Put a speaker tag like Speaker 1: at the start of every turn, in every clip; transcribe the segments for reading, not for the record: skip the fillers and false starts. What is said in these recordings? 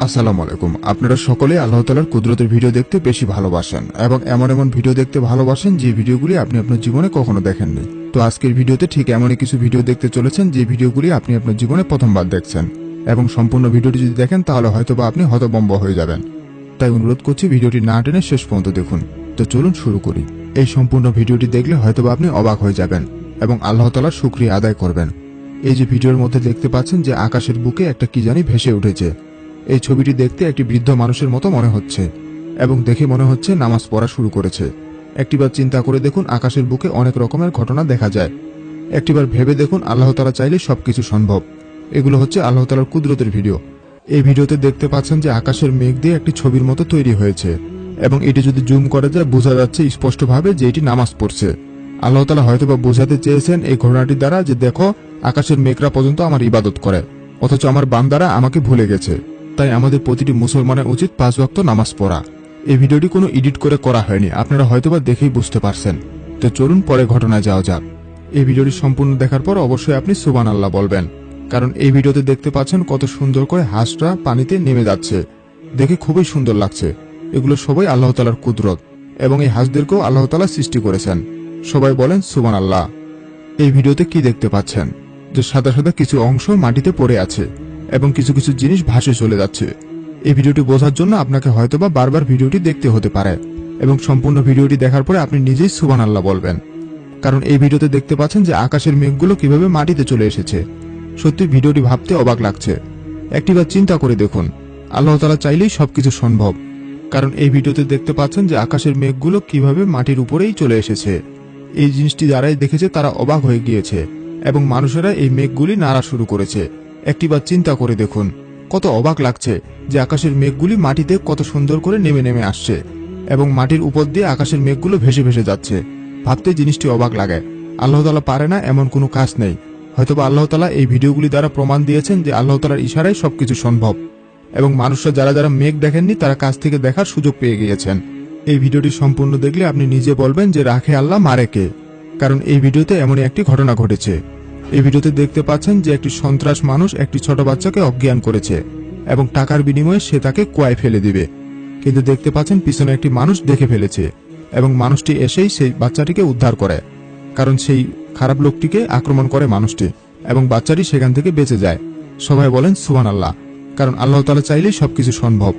Speaker 1: আসসালামু আলাইকুম। আপনারা সকলে আল্লাহ তাআলার কুদরতের ভিডিও দেখতে বেশি ভালোবাসেন এবং এমন ভিডিও দেখতে ভালোবাসেন যে ভিডিওগুলি আপনি আপনার জীবনে কখনো দেখেননি। তো আজকের ভিডিওতে ঠিক এমনই কিছু ভিডিও দেখতে চলেছেন যে ভিডিওগুলি আপনি আপনার জীবনে প্রথমবার দেখছেন এবং সম্পূর্ণ ভিডিওটি যদি দেখেন তাহলে হয়তোবা আপনি হতভম্ব হয়ে যাবেন। তাই অনুরোধ করছি ভিডিওটি না টেনে শেষ পর্যন্ত দেখুন। তো চলুন শুরু করি। এই সম্পূর্ণ ভিডিওটি দেখলে হয়তোবা আপনি অবাক হয়ে যাবেন এবং আল্লাহ তাআলার শুকরিয়া আদায় করবেন। এই যে ভিডিওর মধ্যে দেখতে পাচ্ছেন যে আকাশের বুকে একটা কি জানি ভেসে উঠেছে। এই ছবিটি দেখতে একটি বৃদ্ধ মানুষের মতো মনে হচ্ছে এবং দেখে মনে হচ্ছে নামাজ পড়া শুরু করেছে। একটিবার চিন্তা করে দেখুন, আকাশের বুকে অনেক রকমের ঘটনা দেখা যায়। একটিবার ভেবে দেখুন, আল্লাহ তাআলা চাইলে সবকিছু সম্ভব। এগুলো হচ্ছে আল্লাহ তাআলার কুদরতের ভিডিও। এই ভিডিওতে দেখতে পাচ্ছেন যে আকাশের মেঘ দিয়ে একটি ছবির মতো তৈরি হয়েছে এবং এটি যদি জুম করা যায় বোঝা যাচ্ছে স্পষ্টভাবে যে এটি নামাজ পড়ছে। আল্লাহ তাআলা হয়তোবা বোঝাতে চেয়েছেন এই ঘটনাটির দ্বারা যে দেখো, আকাশের মেঘরা পর্যন্ত আমার ইবাদত করে, অথচ আমার বান্দারা আমাকে ভুলে গেছে। তাই আমাদের প্রতিটি মুসলমানের উচিত 5 ওয়াক্ত নামাজ পড়া। এই ভিডিওটি কোনো এডিট করে করা হয়নি, আপনারা হয়তোবা দেখেই বুঝতে পারছেন। তো চলুন পরে ঘটনায় যাওয়া যাক। এই ভিডিওটি সম্পূর্ণ দেখার পর অবশ্যই আপনি সুবহানাল্লাহ বলবেন, কারণ এই ভিডিওতে দেখতে পাচ্ছেন কত সুন্দর করে হাঁসটা পানিতে নেমে যাচ্ছে, দেখে খুবই সুন্দর লাগছে। এগুলো সবাই আল্লাহ তাআলার কুদরত এবং এই হাঁসদেরকেও আল্লাহ তাআলা সৃষ্টি করেছেন। সবাই বলেন সুবহানাল্লাহ। এই ভিডিওতে কি দেখতে পাচ্ছেন যে সাদা সাদা কিছু অংশ মাটিতে পড়ে আছে এবং কিছু কিছু জিনিস ভাসে চলে যাচ্ছে। এই ভিডিওটি বোঝার জন্য আপনাকে হয়তোবা বারবার ভিডিওটি দেখতে হতে পারে এবং সম্পূর্ণ ভিডিওটি দেখার পরে আপনি নিজেই সুবহানাল্লাহ বলবেন, কারণ এই ভিডিওতে দেখতে পাচ্ছেন যে আকাশের মেঘগুলো কিভাবে মাটিতে চলে এসেছে। সত্যি ভিডিওটি ভাবতে অবাক লাগছে। একটিবার চিন্তা করে দেখুন, আল্লাহ তাআলা চাইলেই সবকিছু সম্ভব। কারণ এই ভিডিওতে দেখতে পাচ্ছেন যে আকাশের মেঘগুলো কিভাবে মাটির উপরেই চলে এসেছে। এই জিনিসটি যারাই দেখেছে তারা অবাক হয়ে গিয়েছে এবং মানুষেরা এই মেঘগুলি নাড়া শুরু করেছে। একটিবার চিন্তা করে দেখুন, কত অবাক লাগছে যে আকাশের মেঘগুলি মাটিতে কত সুন্দর করে নেমে নেমে আসছে এবং মাটির উপর দিয়ে আকাশের মেঘগুলো ভেসে ভেসে যাচ্ছে। ভাবতে জিনিসটি অবাক লাগে। আল্লাহ তাআলা পারে না এমন কোনো কাজ নেই। হয়তোবা আল্লাহ তাআলা এই ভিডিওগুলি দ্বারা প্রমাণ দিয়েছেন যে আল্লাহ তাআলার ইশারায় সবকিছু সম্ভব এবং মানুষরা যারা যারা মেঘ দেখেননি তারা কাছ থেকে দেখার সুযোগ পেয়ে গিয়েছেন। এই ভিডিওটি সম্পূর্ণ দেখলে আপনি নিজে বলবেন যে রাখে আল্লাহ মারে কে, কারণ এই ভিডিওতে এমনই একটি ঘটনা ঘটেছে। এই ভিডিওতে দেখতে পাচ্ছেন যে একটি সন্ত্রাস মানুষ একটি ছোট বাচ্চাকে অজ্ঞান করেছে এবং টাকার বিনিময়ে সে তাকে কুয়ায় ফেলে দিবে, কিন্তু দেখতে পাচ্ছেন পিছনে একটি মানুষ দেখে ফেলেছে এবং মানুষটি এসেই সেই বাচ্চাটিকে উদ্ধার করে, কারণ সেই খারাপ লোকটিকে আক্রমণ করে মানুষটি এবং বাচ্চাটি সেখান থেকে বেঁচে যায়। সবাই বলেন সুবহানাল্লাহ, কারণ আল্লাহ তাআলা চাইলেই সবকিছু সম্ভব।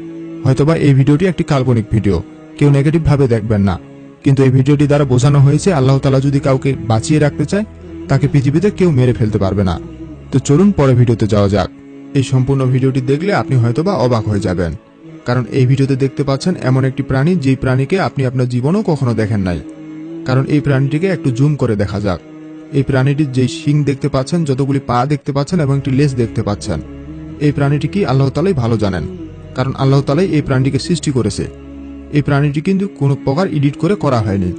Speaker 1: হয়তোবা এই ভিডিওটি একটি কাল্পনিক ভিডিও, কেউ নেগেটিভ ভাবে দেখবেন না, কিন্তু এই ভিডিওটি দ্বারা বোঝানো হয়েছে আল্লাহ তাআলা যদি কাউকে বাঁচিয়ে রাখতে চায় তাকে পৃথিবীতে কেউ মেরে ফেলতে পারবে না। তো চলুন পরে ভিডিওতে যাওয়া যাক। এই সম্পূর্ণ ভিডিওটি দেখলে আপনি হয়তোবা অবাক হয়ে যাবেন, কারণ এই ভিডিওতে দেখতে পাচ্ছেন এমন একটি প্রাণী যেই প্রাণীকে আপনি আপনার জীবনেও কখনো দেখেন নাই। কারণ এই প্রাণীটিকে একটু জুম করে দেখা যাক। এই প্রাণীটির যেই শিং দেখতে পাচ্ছেন, যতগুলি পা দেখতে পাচ্ছেন এবং একটি লেজ দেখতে পাচ্ছেন, এই প্রাণীটি কি আল্লাহ তাআলাই ভালো জানেন, কারণ আল্লাহ তাআলাই এই প্রাণীটিকে সৃষ্টি করেছে। এই প্রাণীটি কিন্তু কোনো প্রকার এডিট করে করা হয়নি।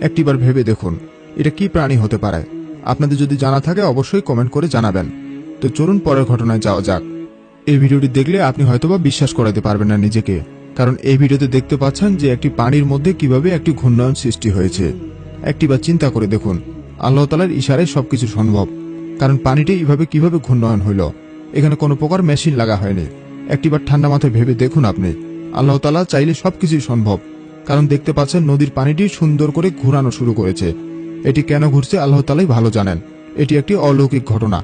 Speaker 1: একটিবার ভেবে দেখুন এটা কি প্রাণী হতে পারে। আপনাদের যদি জানা থাকে অবশ্যই কমেন্ট করে জানাবেন। তো চলুন পরের ঘটনায় যাওয়া যাক। এই ভিডিওটি দেখলে আপনি হয়তোবা বিশ্বাস করাতে পারবেন না নিজেকে, কারণ এই ভিডিওতে দেখতে পাচ্ছেন যে একটি পানির মধ্যে কিভাবে একটি ঘূর্ণায়ন সৃষ্টি হয়েছে। একটিবার চিন্তা করে দেখুন, আল্লাহ তাআলার ইশারায় সবকিছু সম্ভব। কারণ পানিটি এইভাবে কিভাবে ঘূর্ণায়ন হইল, এখানে কোনো প্রকার মেশিন লাগা হয়নি। একটিবার ঠান্ডা মাথায় ভেবে দেখুন আপনি, আল্লাহ তাআলা চাইলে সবকিছুই সম্ভব। কারণ দেখতে পাচ্ছেন নদীর পানিটি সুন্দর করে ঘোরানো শুরু করেছে। এটি কেন ঘুরছে আল্লাহ তাআলাই ভালো জানেন। এটি একটি অলৌকিক ঘটনা,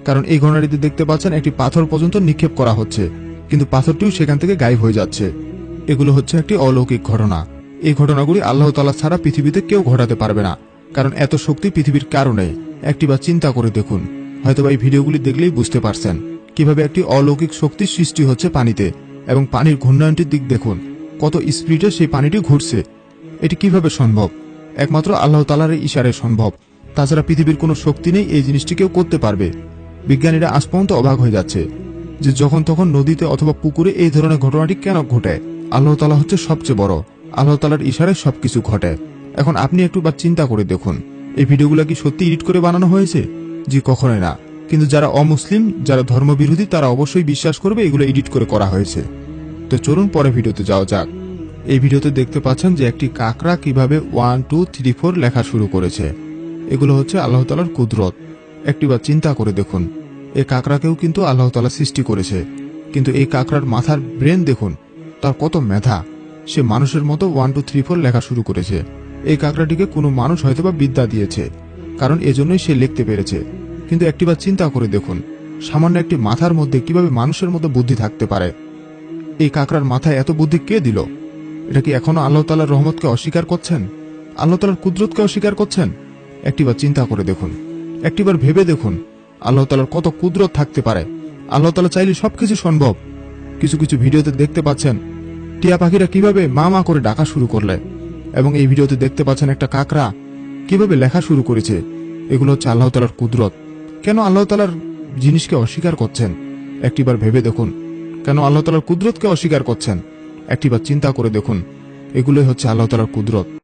Speaker 1: কারণ এই ঘটনাটিতে দেখতে পাচ্ছেন একটি পাথর পর্যন্ত নিক্ষেপ করা হচ্ছে, কিন্তু পাথরটিও সেখান থেকে গায়েব হয়ে যাচ্ছে। এগুলো হচ্ছে একটি অলৌকিক ঘটনা। এই ঘটনাগুলি আল্লাহ তাআলা ছাড়া পৃথিবীতে কেউ ঘটাতে পারবে না, কারণ এত শক্তি পৃথিবীর কারণে। একটিবার চিন্তা করে দেখুন, হয়তোবা এই ভিডিওগুলি দেখলেই বুঝতে পারছেন কিভাবে একটি অলৌকিক শক্তির সৃষ্টি হচ্ছে পানিতে এবং পানির ঘূর্ণায়নটির দিক দেখুন, কত স্পিডে সেই পানিটি ঘুরছে। এটি কিভাবে সম্ভব? একমাত্র আল্লাহ তাআলার ইশারায় সম্ভব। তাছাড়া পৃথিবীর কোনো শক্তি নেই এই জিনিসটি কেউ করতে পারবে। বিজ্ঞানীরা আজ পর্যন্ত অবাক হয়ে যাচ্ছে যে যখন তখন নদীতে অথবা পুকুরে এই ধরনের ঘটনাটি কেন ঘটে। আল্লাহ তাআলা হচ্ছে সবচেয়ে বড়, আল্লাহ তাআলার ইশারায় সবকিছু ঘটে। এখন আপনি একটুবার চিন্তা করে দেখুন, এই ভিডিওগুলো কি সত্যি এডিট করে বানানো হয়েছে? জি কখনোই না। কিন্তু যারা অমুসলিম, যারা ধর্মবিরোধী, তারা অবশ্যই বিশ্বাস করবে এগুলো এডিট করে করা হয়েছে। তো চলুন পরে ভিডিওতে যাওয়া যাক। এই ভিডিওতে দেখতে পাচ্ছেন যে একটি কাকড়া কিভাবে 1 2 3 4 লেখা শুরু করেছে। এগুলো হচ্ছে আল্লাহ তাআলার কুদরত। একটিবার চিন্তা করে দেখুন, এই কাকড়াকেও কিন্তু আল্লাহ তাআলা সৃষ্টি করেছে কিন্তু এই কাকড়ার মাথার ব্রেন দেখুন, তার কত মেধা। সে মানুষের মতো 1 2 3 4 লেখা শুরু করেছে। এই কাকড়াটিকে কোনো মানুষ হয়তোবা বিদ্যা দিয়েছে, কারণ এজন্যই সে লিখতে পেরেছে। কিন্তু একটিবার চিন্তা করে দেখুন, সামান্য একটি মাথার মধ্যে কিভাবে মানুষের মতো বুদ্ধি থাকতে পারে। এই কাকড়ার মাথায় এত বুদ্ধি কে দিল? এটা কি এখনো আল্লাহ তাআলার রহমতকে অস্বীকার করছেন? আল্লাহ তাআলার কুদরতকে অস্বীকার করছেন? একটিবার চিন্তা করে দেখুন, একটিবার ভেবে দেখুন, আল্লাহ তাআলার কত কুদরত থাকতে পারে। আল্লাহ তাআলা চাইলে সবকিছু সম্ভব। কিছু কিছু ভিডিওতে দেখতে পাচ্ছেন টিয়া পাখিরা কিভাবে মা মা করে ডাকা শুরু করলে, এবং এই ভিডিওতে দেখতে পাচ্ছেন একটা কাকড়া কিভাবে লেখা শুরু করেছে। এগুলো হচ্ছে আল্লাহ তাআলার কুদরত। কেন আল্লাহ তাআলার জিনিসকে অস্বীকার করছেন? একটিবার ভেবে দেখুন, কেন আল্লাহ তাআলার কুদরতকে অস্বীকার করছেন? একটিবার চিন্তা করে দেখুন, এগুলোই হচ্ছে আল্লাহ তাআলার কুদরত।